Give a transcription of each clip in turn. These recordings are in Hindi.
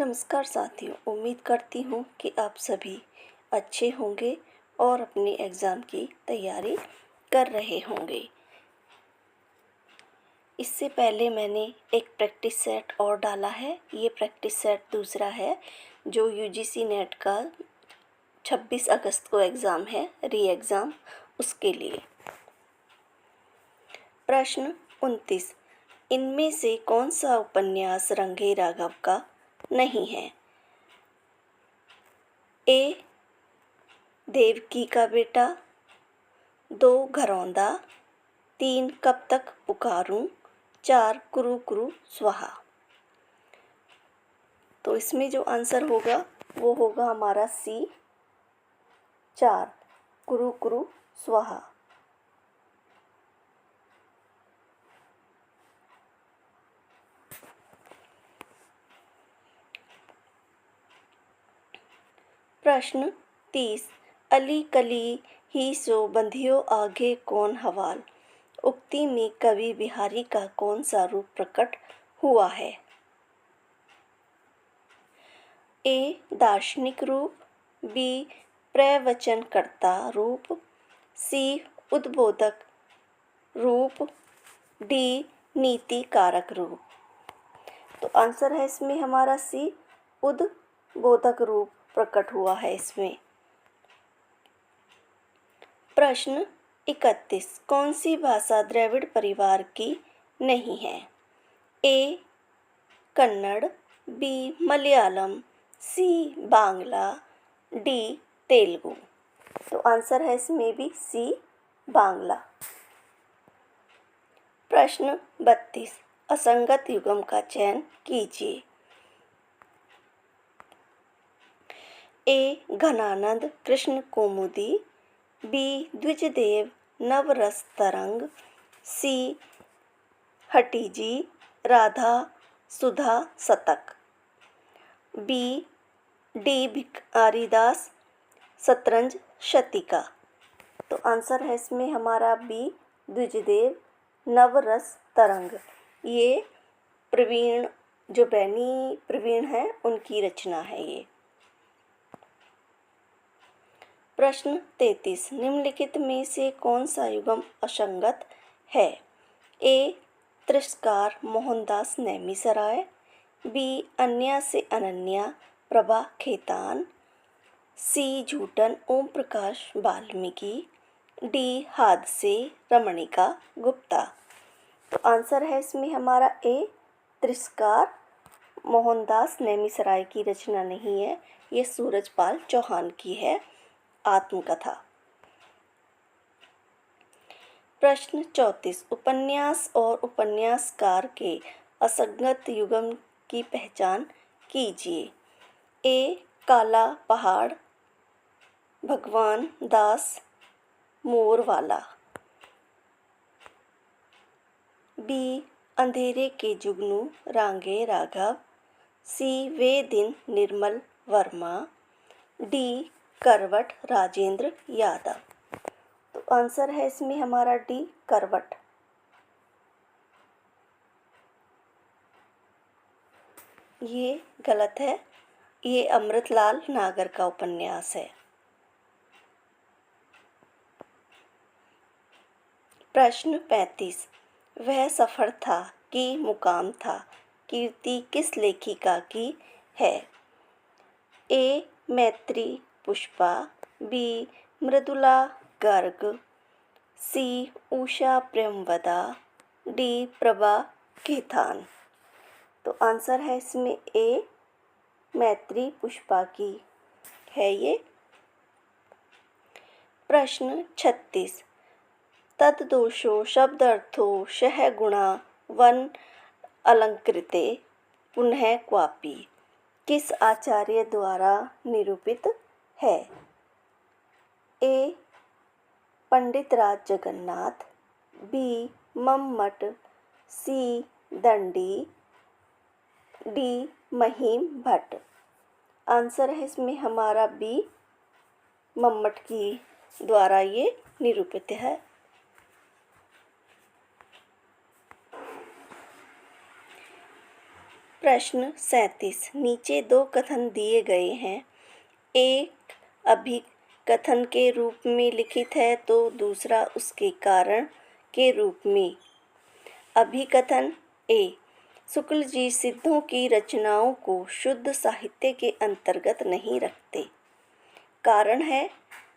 नमस्कार साथियों, उम्मीद करती हूँ कि आप सभी अच्छे होंगे और अपने एग्ज़ाम की तैयारी कर रहे होंगे। इससे पहले मैंने एक प्रैक्टिस सेट और डाला है। ये प्रैक्टिस सेट दूसरा है जो यूजीसी नेट का 26 अगस्त को एग्ज़ाम है, री एग्ज़ाम, उसके लिए। प्रश्न 29। इनमें से कौन सा उपन्यास रंगे राघव का नहीं है? ए देवकी का बेटा, 2 घरौंदा, 3 कब तक पुकारूं, 4 कुरु कुरु स्वाहा। तो इसमें जो आंसर होगा वो होगा हमारा सी, 4 कुरु कुरु स्वाहा। प्रश्न 30। अली कली ही सो बंधियो आगे कौन हवाल, उक्ति में कवि बिहारी का कौन सा रूप प्रकट हुआ है? ए दार्शनिक रूप, बी प्रवचनकर्ता रूप, सी उद्बोधक रूप, डी नीति कारक रूप। तो आंसर है इसमें हमारा सी, उद्बोधक रूप प्रकट हुआ है इसमें। प्रश्न 31। कौन सी भाषा द्रविड़ परिवार की नहीं है? ए कन्नड़, बी मलयालम, सी बांग्ला, डी तेलुगु। तो आंसर है इसमें भी सी, बांग्ला। प्रश्न 32। असंगत युग्म का चयन कीजिए। ए घनानंद कृष्ण कौमुदी, बी द्विजदेव नवरस तरंग, सी हठीजी राधा सुधा शतक, बी डी भिखारीदास शतरंज शतिका। तो आंसर है इसमें हमारा बी द्विजदेव नवरस तरंग। ये प्रवीण, जो बैनी प्रवीण है, उनकी रचना है ये। प्रश्न 33। निम्नलिखित में से कौन सा युग्म असंगत है? ए तिरस्कार मोहनदास नेमिसराय, बी अन्या से अनन्या प्रभा खेतान, सी झूठन ओम प्रकाश वाल्मीकि, डी हादसे रमणिका गुप्ता। तो आंसर है इसमें हमारा ए तिरस्कार मोहनदास नेमिसराय की रचना नहीं है, ये सूरजपाल चौहान की है आत्मकथा। प्रश्न 34। उपन्यास और उपन्यासकार के असंगत युग्म की पहचान कीजिए। ए काला पहाड़ भगवान दास मोरवाला, बी अंधेरे के जुगनू रांगे राघव, सी वे दिन निर्मल वर्मा, डी करवट राजेंद्र यादव। तो आंसर है इसमें हमारा डी करवट। ये गलत है, ये अमृतलाल नागर का उपन्यास है। प्रश्न 35। वह सफ़र था कि मुकाम था, कीर्ति किस लेखिका की है? ए मैत्री पुष्पा, बी मृदुला गर्ग, सी उषा प्रेमवदा, डी प्रभा खेतान। तो आंसर है इसमें ए मैत्री पुष्पा की है ये। प्रश्न 36। तद्दोषो शब्दार्थो शह गुणा वन अलंकृते पुनः क्वापि किस आचार्य द्वारा निरूपित है? ए पंडित राज जगन्नाथ, बी मम्मट, सी दंडी, डी महिम भट्ट। आंसर है इसमें हमारा बी मम्मट की द्वारा ये निरूपित है। प्रश्न 37। नीचे दो कथन दिए गए हैं। एक अभिकथन के रूप में लिखित है तो दूसरा उसके कारण के रूप में। अभिकथन ए। शुक्ल जी सिद्धों की रचनाओं को शुद्ध साहित्य के अंतर्गत नहीं रखते। कारण है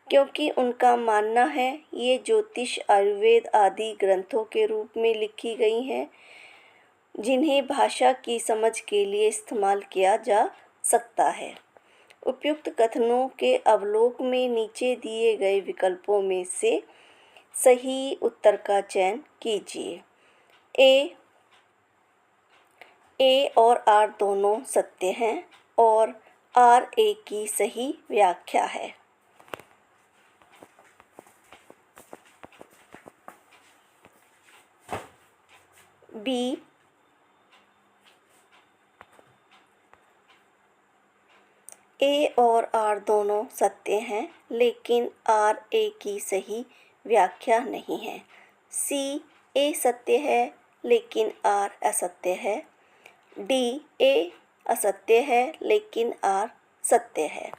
क्योंकि उनका मानना है ये ज्योतिष आयुर्वेद आदि ग्रंथों के रूप में लिखी गई हैं जिन्हें भाषा की समझ के लिए इस्तेमाल किया जा सकता है। उपयुक्त कथनों के अवलोक में नीचे दिए गए विकल्पों में से सही उत्तर का चयन कीजिए। ए और आर दोनों सत्य हैं और आर ए की सही व्याख्या है। बी। ए और आर दोनों सत्य हैं लेकिन आर ए की सही व्याख्या नहीं है। सी। ए सत्य है लेकिन आर असत्य है। डी। ए असत्य है लेकिन आर सत्य है।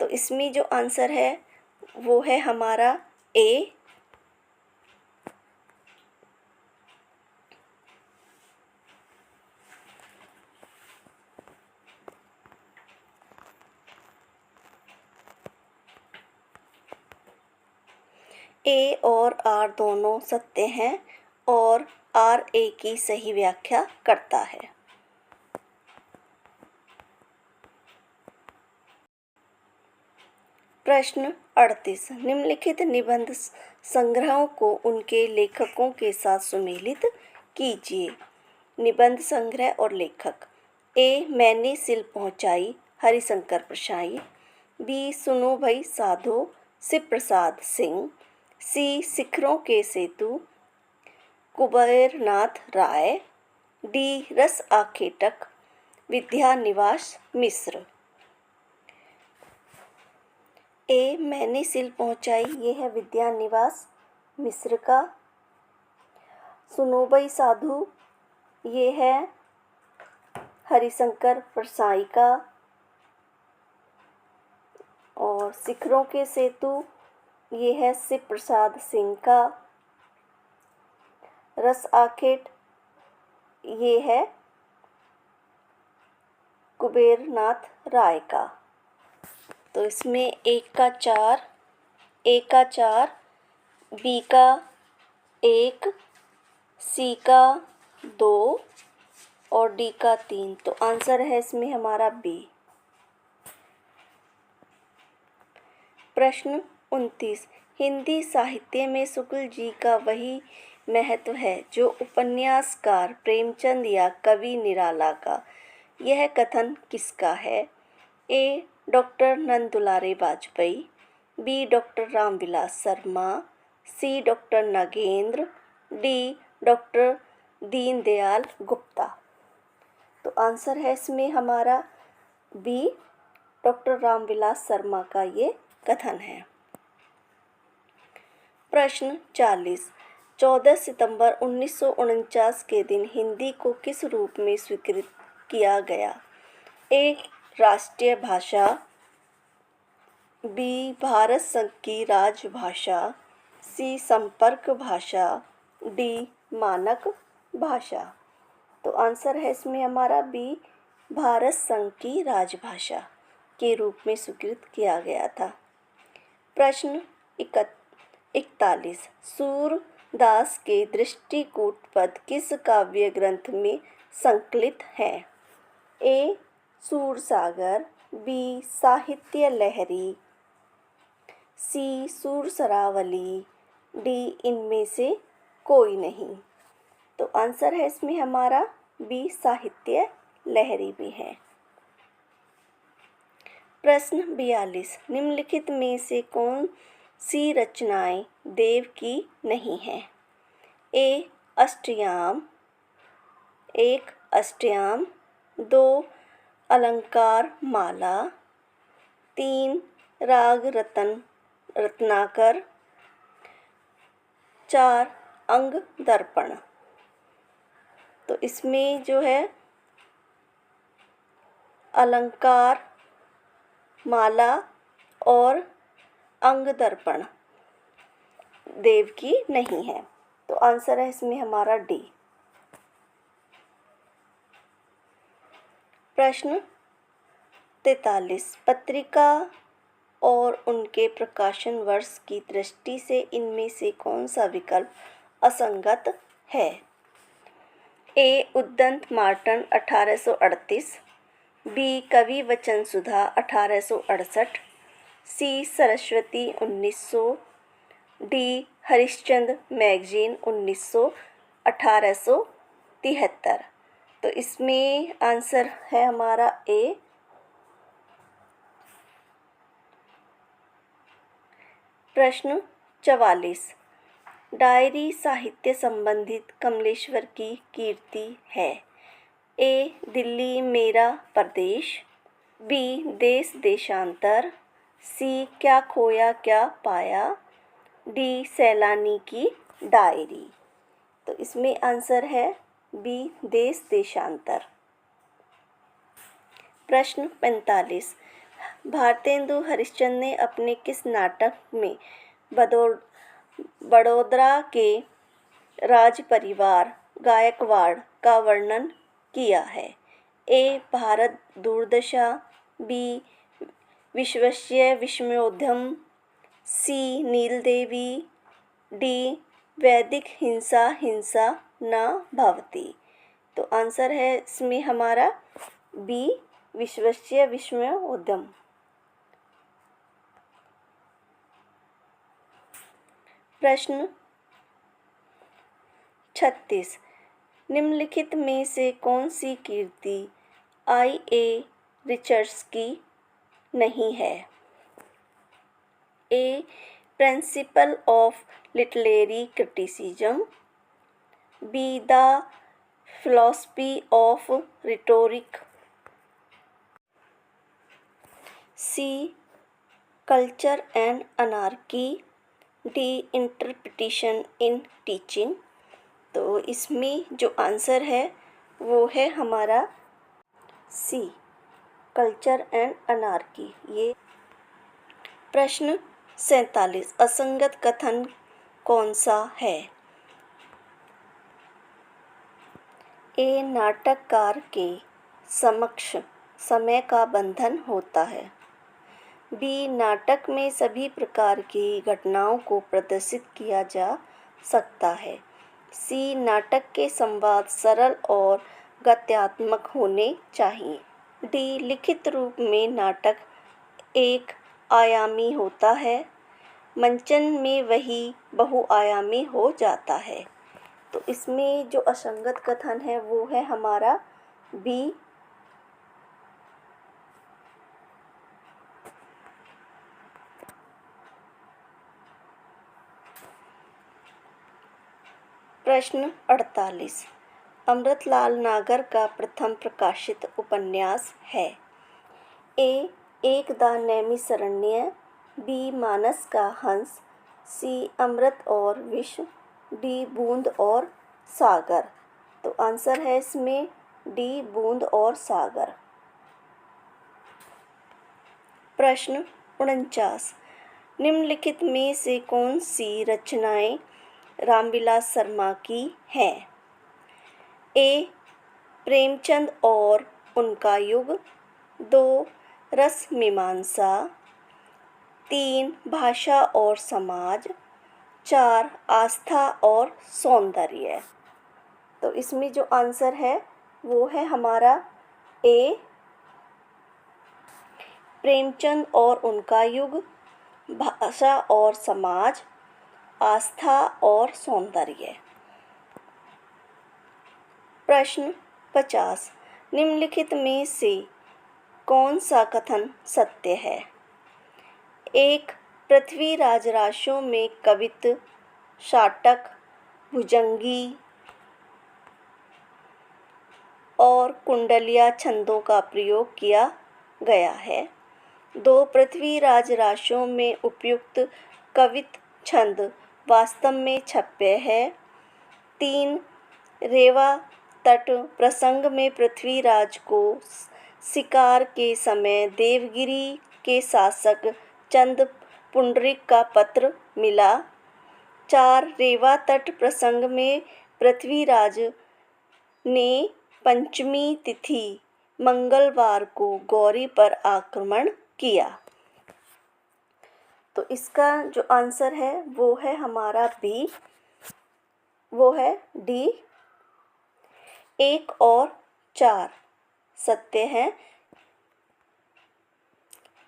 तो इसमें जो आंसर है वो है हमारा ए। ए और आर दोनों सत्य हैं और आर ए की सही व्याख्या करता है। प्रश्न 38। निम्नलिखित निबंध संग्रहों को उनके लेखकों के साथ सुमेलित कीजिए। निबंध संग्रह और लेखक। ए। मैंने सिल पहुँचाई हरिशंकर परसाई। बी। सुनो भाई साधो शिव प्रसाद सिंह। सी। शिखरों के सेतु कुबेरनाथ राय। डी। रस आखेटक विद्यानिवास मिश्र। ए। मैंने सिल पहुँचाई ये है विद्यानिवास मिश्र का। सुनोबई साधु ये है हरिशंकर परसाई का। और शिखरों के सेतु ये है शिव प्रसाद सिंह का। रस आखेट ये है कुबेरनाथ राय का। तो इसमें ए का 4, बी का 1, सी का 2 और डी का 3। तो आंसर है इसमें हमारा बी। प्रश्न 29। हिंदी साहित्य में शुक्ल जी का वही महत्व है जो उपन्यासकार प्रेमचंद या कवि निराला का। यह कथन किसका है? A. Doctor Nandulare Vajpeyi. B. Doctor Ramvilas Sharma. C. Doctor Nagendra. D. Doctor Deendayal Gupta. तो आंसर है इसमें हमारा बी। डॉक्टर रामविलास शर्मा का ये कथन है। प्रश्न 40। 14 सितंबर 1949 के दिन हिंदी को किस रूप में स्वीकृत किया गया? ए। राष्ट्रीय भाषा। बी। भारत संघ की राजभाषा। सी। संपर्क भाषा। डी। मानक भाषा। तो आंसर है इसमें हमारा बी। भारत संघ की राजभाषा के रूप में स्वीकृत किया गया था। प्रश्न 41। सूरदास के दृष्टिकूट पद किस काव्य ग्रंथ में संकलित है? ए। सूरसागर। बी। साहित्य लहरी। सी। सुरसरावली। डी। इनमें से कोई नहीं। तो आंसर है इसमें हमारा बी। साहित्य लहरी भी है। प्रश्न 42। निम्नलिखित में से कौन सी रचनाएं देव की नहीं है? ए। अष्टयाम। 1 अष्टयाम। 2 अलंकार माला। 3 राग रत्नाकर। 4 अंग दर्पण। तो इसमें जो है अलंकार, माला और अंगदर्पण देव की नहीं है। तो आंसर है इसमें हमारा डी। प्रश्न 43, पत्रिका और उनके प्रकाशन वर्ष की दृष्टि से इनमें से कौन सा विकल्प असंगत है? ए. उद्दंत मार्टन 1838, बी. कवि वचन सुधा 1868, सी. सरस्वती 1900, डी. हरिश्चंद्र मैगजीन 1873। तो इसमें आंसर है हमारा ए। प्रश्न 44, डायरी साहित्य संबंधित कमलेश्वर की कीर्ति है। ए. दिल्ली मेरा परदेश, बी. देश देशांतर, सी. क्या खोया क्या पाया, डी. सैलानी की डायरी। तो इसमें आंसर है बी. देश देशांतर। प्रश्न 45, भारतेंदु हरिश्चंद्र ने अपने किस नाटक में बड़ौदा के राज परिवार गायकवाड़ का वर्णन किया है? ए. भारत दुर्दशा, बी. विश्वस्य विस्मयोद्यम, सी. नीलदेवी, डी. वैदिक हिंसा हिंसा न भवति। तो आंसर है इसमें हमारा बी. विश्वस्य विस्मयोद्यम। प्रश्न 36, निम्नलिखित में से कौन सी कीर्ति I.A. रिचर्ड्स की नहीं है? A. Principle of literary criticism, B. The philosophy of rhetoric, C. Culture and anarchy, D. Interpretation in teaching. तो इसमें जो आंसर है वो है हमारा सी. Culture and anarchy. ये प्रश्न 47, असंगत कथन कौन सा है? ए. नाटककार के समक्ष समय का बंधन होता है, बी. नाटक में सभी प्रकार की घटनाओं को प्रदर्शित किया जा सकता है, सी. नाटक के संवाद सरल और गद्यात्मक होने चाहिए, डी. लिखित रूप में नाटक एक आयामी होता है, मंचन में वही बहुआयामी हो जाता है। तो इसमें जो असंगत कथन है वो है हमारा बी। प्रश्न 48, अमृतलाल नागर का प्रथम प्रकाशित उपन्यास है? ए. एक द नैमिषारण्य, बी. मानस का हंस, सी. अमृत और विष, डी. बूंद और सागर। तो आंसर है इसमें डी. बूंद और सागर। प्रश्न 49, निम्नलिखित में से कौन सी रचनाएं रामविलास शर्मा की हैं? ए. प्रेमचंद और उनका युग, 2. रस मीमांसा, 3. भाषा और समाज, 4. आस्था और सौंदर्य। तो इसमें जो आंसर है वो है हमारा ए. प्रेमचंद और उनका युग, भाषा और समाज, आस्था और सौंदर्य। प्रश्न 50, निम्नलिखित में से कौन सा कथन सत्य है? एक. पृथ्वीराज राशों में कवित, शाटक, भुजंगी और कुंडलिया छंदों का प्रयोग किया गया है। 2. पृथ्वीराज राशों में उपयुक्त कवित छंद वास्तव में छप्य है। 3. रेवा तट प्रसंग में पृथ्वीराज को शिकार के समय देवगिरी के शासक चंद पुंडरीक का पत्र मिला। 4 रेवा तट प्रसंग में पृथ्वीराज ने पंचमी तिथि मंगलवार को गौरी पर आक्रमण किया। तो इसका जो आंसर है वो है हमारा बी, वो है डी। 1 और 4 सत्य है।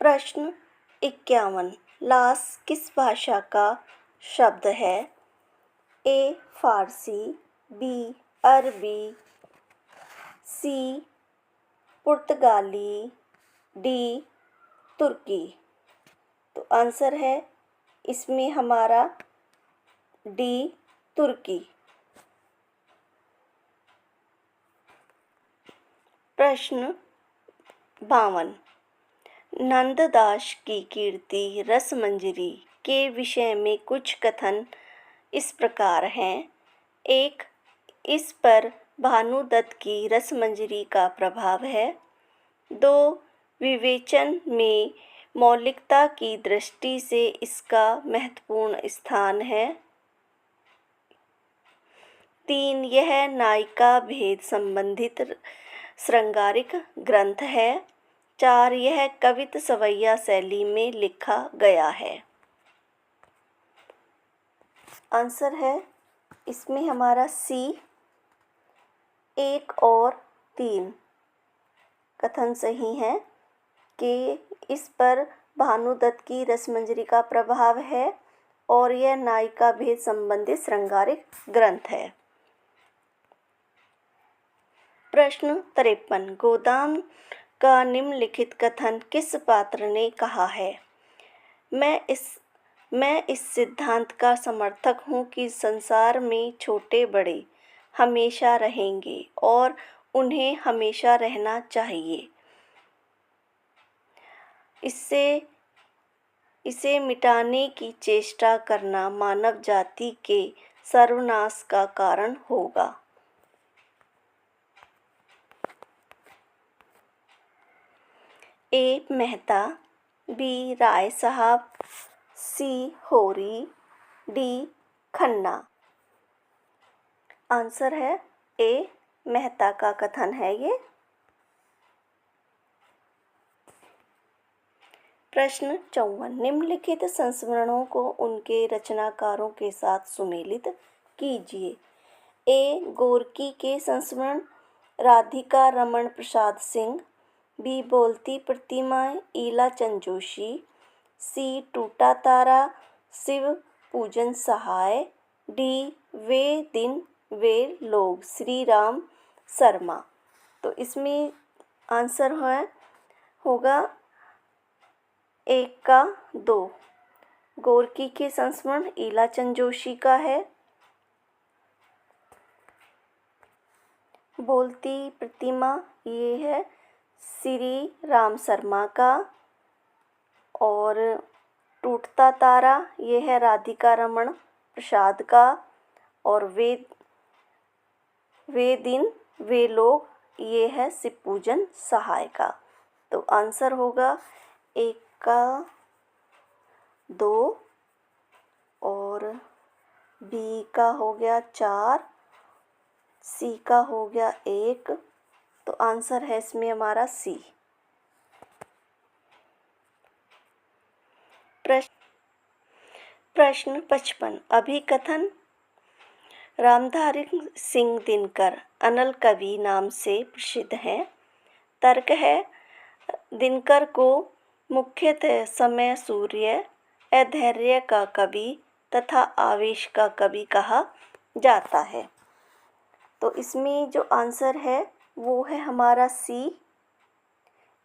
प्रश्न 51 लाश किस भाषा का शब्द है? ए फारसी, बी अरबी, सी पुर्तगाली, डी तुर्की। तो आंसर है इसमें हमारा डी तुर्की। प्रश्न 52 नंददास की कीर्ति रसमंजरी के विषय में कुछ कथन इस प्रकार हैं। 1 इस पर भानुदत्त की रसमंजरी का प्रभाव है। 2 विवेचन में मौलिकता की दृष्टि से इसका महत्वपूर्ण स्थान है। 3 यह नायिका भेद संबंधित श्रृंगारिक ग्रंथ है। 4 यह कवित सवैया शैली में लिखा गया है। आंसर है इसमें हमारा सी। 1 और 3 कथन सही है कि इस पर भानुदत्त की रसमंजरी का प्रभाव है और यह नायिका भेद संबंधित श्रृंगारिक ग्रंथ है। प्रश्न 53 गोदान का निम्नलिखित कथन किस पात्र ने कहा है? मैं इस सिद्धांत का समर्थक हूँ कि संसार में छोटे बड़े हमेशा रहेंगे और उन्हें हमेशा रहना चाहिए। इसे मिटाने की चेष्टा करना मानव जाति के सर्वनाश का कारण होगा। ए मेहता, बी राय साहब, सी होरी, डी खन्ना। आंसर है ए मेहता का कथन है ये। प्रश्न 54 निम्नलिखित संस्मरणों को उनके रचनाकारों के साथ सुमेलित कीजिए। ए गोरकी के संस्मरण राधिका रमण प्रसाद सिंह, बी बोलती प्रतिमाएं ईला चंद जोशी, सी टूटा तारा शिव पूजन सहाय, डी वे दिन वे लोग श्री राम शर्मा। तो इसमें आंसर होगा 1 का 2। गोरकी के संस्मरण ईला चंद जोशी का है। बोलती प्रतिमा ये है श्री राम शर्मा का, और टूटता तारा ये है राधिका रमण प्रसाद का, और वे दिन वे लोग ये है शिव पूजन सहाय का। तो आंसर होगा 1 का 2 और बी का हो गया 4, सी का हो गया 1। तो आंसर है इसमें हमारा सी। प्रश्न 55 अभिकथन रामधारी सिंह दिनकर अनल कवि नाम से प्रसिद्ध हैं। तर्क है दिनकर को मुख्यतः समय सूर्य, अधैर्य का कवि तथा आवेश का कवि कहा जाता है। तो इसमें जो आंसर है वो है हमारा सी।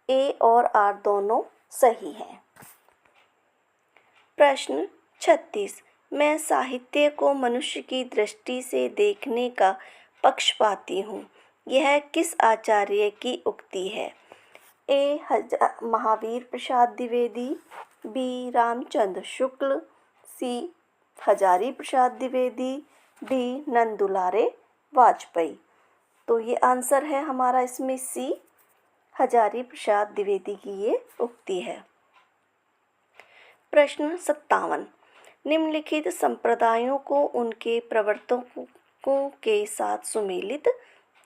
ए और आर दोनों सही हैं। प्रश्न 36 मैं साहित्य को मनुष्य की दृष्टि से देखने का पक्षपाती हूँ। यह किस आचार्य की उक्ति है? ए महावीर प्रसाद द्विवेदी, बी रामचंद्र शुक्ल, सी हजारी प्रसाद द्विवेदी, डी नंदुलारे वाजपेयी। तो ये आंसर है हमारा इसमें सी हजारी प्रसाद द्विवेदी की ये उक्ति है। प्रश्न 57। निम्नलिखित संप्रदायों को उनके प्रवर्तकों के साथ सुमेलित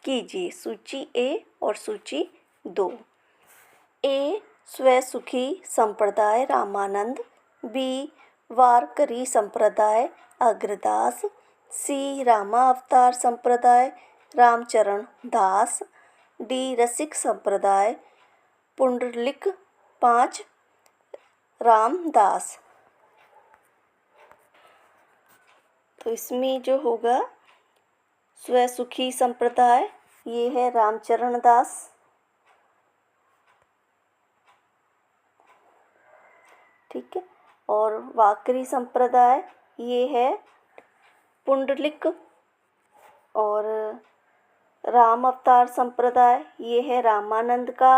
कीजिए। सूची ए और सूची 2। ए स्वसुखी संप्रदाय रामानंद, बी वारकरी संप्रदाय अग्रदास, सी रामावतार संप्रदाय रामचरण दास, डी रसिक संप्रदाय पुंडलिक 5 रामदास। तो इसमें जो होगा स्वसुखी संप्रदाय ये है रामचरण दास, ठीक है, और वाकरी संप्रदाय ये है पुंडलिक, और राम अवतार संप्रदाय ये है रामानंद का,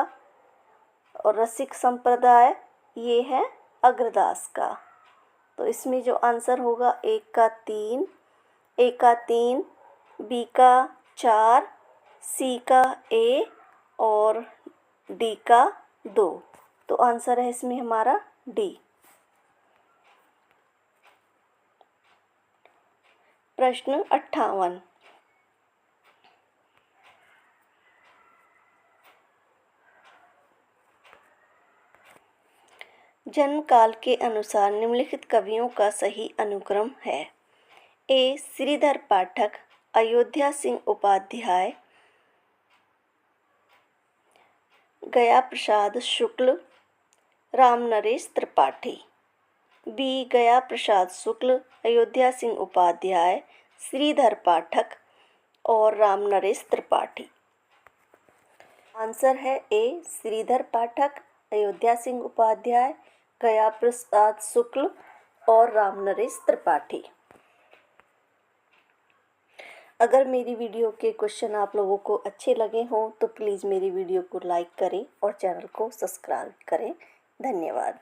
और रसिक संप्रदाय ये है अग्रदास का। तो इसमें जो आंसर होगा ए का 3, बी का 4, सी का ए और डी का 2। तो आंसर है इसमें हमारा डी। प्रश्न 58। जन्म काल के अनुसार निम्नलिखित कवियों का सही अनुक्रम है। ए श्रीधर पाठक, अयोध्या सिंह उपाध्याय, गया प्रसाद शुक्ल, रामनरेश त्रिपाठी। बी गया प्रसाद शुक्ल, अयोध्या सिंह उपाध्याय, श्रीधर पाठक और रामनरेश त्रिपाठी। आंसर है ए श्रीधर पाठक, अयोध्या सिंह उपाध्याय, गया प्रसाद शुक्ल और रामनरेश त्रिपाठी। अगर मेरी वीडियो के क्वेश्चन आप लोगों को अच्छे लगे हों तो प्लीज़ मेरी वीडियो को लाइक करें और चैनल को सब्सक्राइब करें। धन्यवाद।